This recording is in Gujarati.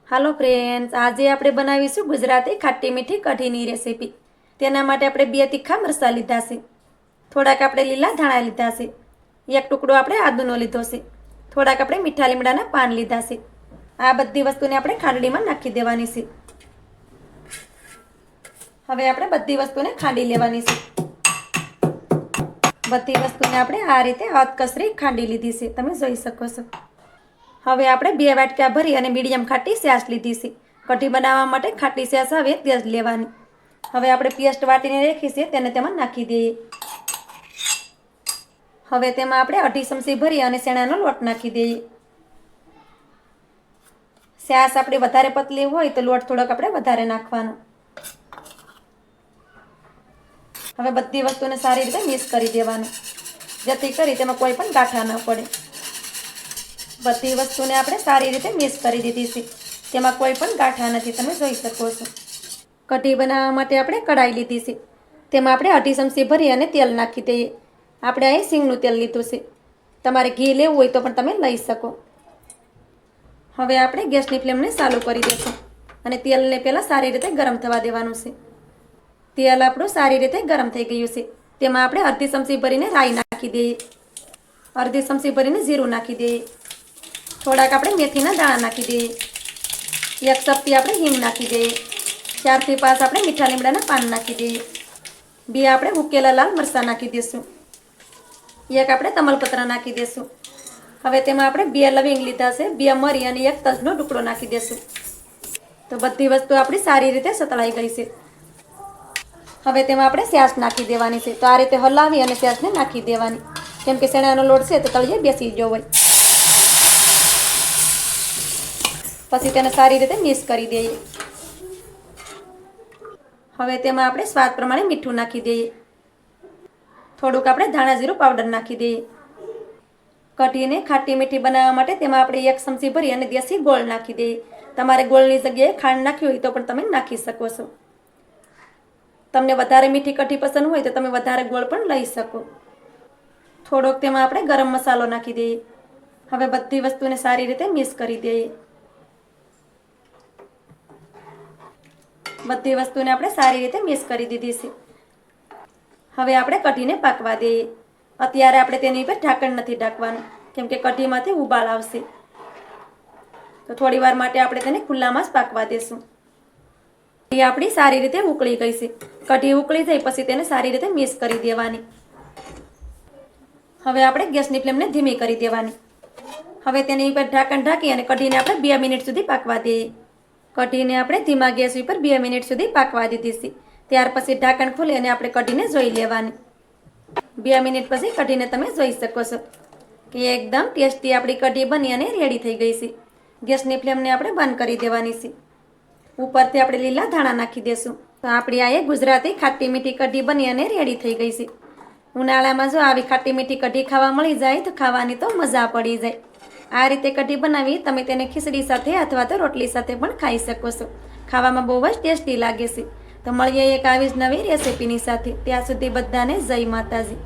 હાલો ફ્રેન્ડ્સ, આજે આપણે બનાવીશું ગુજરાતી ખાટી મીઠી કઢીની રેસીપી। તેના માટે આપણે 2 તીખા મરચાં લીધા છે, થોડાક આપણે લીલા ધાણા લીધા છે, એક ટુકડો આપણે આદુનો લીધો છે, થોડાક આપણે મીઠા લીમડાના પાન લીધા છે। આ બધી વસ્તુને આપણે ખાંડણીમાં નાખી દેવાની છે। હવે આપણે બધી વસ્તુને ખાંડી લેવાની છે। બધી વસ્તુને આપણે આ રીતે હાથકસરી ખાંડી લીધી છે, તમે જોઈ શકો છો। હવે આપણે 2 વાટકા ભરી અને મીડિયમ ખાટી છાશ લીધી છે। કઢી બનાવવા માટે ખાટી છાશ આવે તે જ લેવાની। હવે આપણે પેસ્ટ વાટીને રાખી છે તેને તેમાં નાખી દઈએ। હવે તેમાં આપણે 2.5 ચમચી ભરી અને ચણાનો લોટ નાખી દઈએ। છાશ આપણી વધારે પતલી હોય તો લોટ થોડોક આપણે વધારે નાખવાનો। હવે બધી વસ્તુને સારી રીતે મિક્સ કરી દેવાનું, જેથી કરી તેમાં કોઈ પણ ગાંઠા ન પડે। બધી વસ્તુને આપણે સારી રીતે મિક્સ કરી દીધી છે, તેમાં કોઈ પણ ગાંઠા નથી, તમે જોઈ શકો છો। કઢી બનાવવા માટે આપણે કઢાઈ લીધી છે, તેમાં આપણે 2.5 ચમચી ભરી અને તેલ નાખી દઈએ। આપણે અહીં સિંગનું તેલ લીધું છે, તમારે ઘી લેવું હોય તો પણ તમે લઈ શકો। હવે આપણે ગેસની ફ્લેમને ચાલુ કરી દઈશું અને તેલને પહેલાં સારી રીતે ગરમ થવા દેવાનું છે। તેલ આપણું સારી રીતે ગરમ થઈ ગયું છે, તેમાં આપણે 1/2 ચમચી ભરીને રાઈ નાખી દઈએ, 1/2 ચમચી ભરીને જીરું નાખી દઈએ, થોડાક આપણે મેથીના દાણા નાખી દઈએ, 1 ચપટી આપણે હિંગ નાખી દઈએ, 4 થી 5 આપણે મીઠા લીમડાના પાન નાખી દઈએ, 2 આપણે ઉકેલા લાલ મરચાં નાખી દઈશું, 1 આપણે તમાલપત્ર નાખી દઈશું। હવે તેમાં આપણે 2 લવિંગ લીધા છે, 2 મરી અને 1 તજનો ટુકડો નાખી દઈશું। તો બધી વસ્તુ આપણી સારી રીતે સતળાઈ ગઈ છે। હવે તેમાં આપણે છાશ નાખી દેવાની છે, તો આ રીતે હલાવી અને છાશને નાખી દેવાની, કેમ કે ચણાનો લોટ છે તો તળિયે બેસી ગયો હોય। પછી તેને સારી રીતે મિક્સ કરી દઈએ। હવે તેમાં આપણે સ્વાદ પ્રમાણે મીઠું નાખી દઈએ, થોડુંક આપણે ધાણા જીરું પાવડર નાખી દઈએ। કઢીને ખાટી મીઠી બનાવવા માટે તેમાં આપણે 1 ચમચી ભરી અને દેશી ગોળ નાખી દઈએ। તમારે ગોળની જગ્યાએ ખાંડ નાખવી હોય તો પણ તમે નાખી શકો છો। તમને વધારે મીઠી કઢી પસંદ હોય તો તમે વધારે ગોળ પણ લઈ શકો। થોડોક તેમાં આપણે ગરમ મસાલો નાખી દઈએ। હવે બધી વસ્તુને સારી રીતે મિક્સ કરી દઈએ। બધી વસ્તુને આપણે સારી રીતે મિક્સ કરી દીધી છે। હવે આપણે કઢીને પાકવા દઈએ। અત્યારે આપણે તેની પર ઢાંકણ નથી ઢાંકવાનું, કેમ કે કઢીમાંથી ઉબાળ આવશે, તો થોડી વાર માટે આપણે તેને ખુલ્લામાં જ પાકવા દેશું। કઢી આપણી સારી રીતે ઉકળી ગઈ છે, કઢી ઉકળી જાય પછી તેને સારી રીતે મિક્સ કરી દેવાની। હવે આપણે ગેસની ફ્લેમને ધીમી કરી દેવાની। હવે તેની ઉપર ઢાંકણ ઢાંકી અને કઢીને આપણે 2 મિનિટ સુધી પાકવા દઈએ। કઢીને આપણે ધીમા ગેસ ઉપર 2 મિનિટ સુધી પાકવા દીધી છે, ત્યાર પછી ઢાંકણ ખોલી અને આપણે કઢીને જોઈ લેવાની। 2 મિનિટ પછી કઢીને તમે જોઈ શકો છો કે એકદમ ટેસ્ટી આપણી કઢી બની અને રેડી થઈ ગઈ છે। ગેસની ફ્લેમને આપણે બંધ કરી દેવાની છે, ઉપરથી આપણે લીલા ધાણા નાખી દેશું। તો આપણી આ ગુજરાતી ખાટી મીઠી કઢી બની અને રેડી થઈ ગઈ છે। ઉનાળામાં જો આવી ખાટી મીઠી કઢી ખાવા મળી જાય તો ખાવાની તો મજા પડી જાય। આ રીતે કઢી બનાવી તમે તેને ખીચડી સાથે અથવા તો રોટલી સાથે પણ ખાઈ શકો છો, ખાવામાં બહુ જ ટેસ્ટી લાગે છે। તો મળીએ એક આવી જ નવી રેસીપીની સાથે, ત્યાં સુધી બધાને જય માતાજી।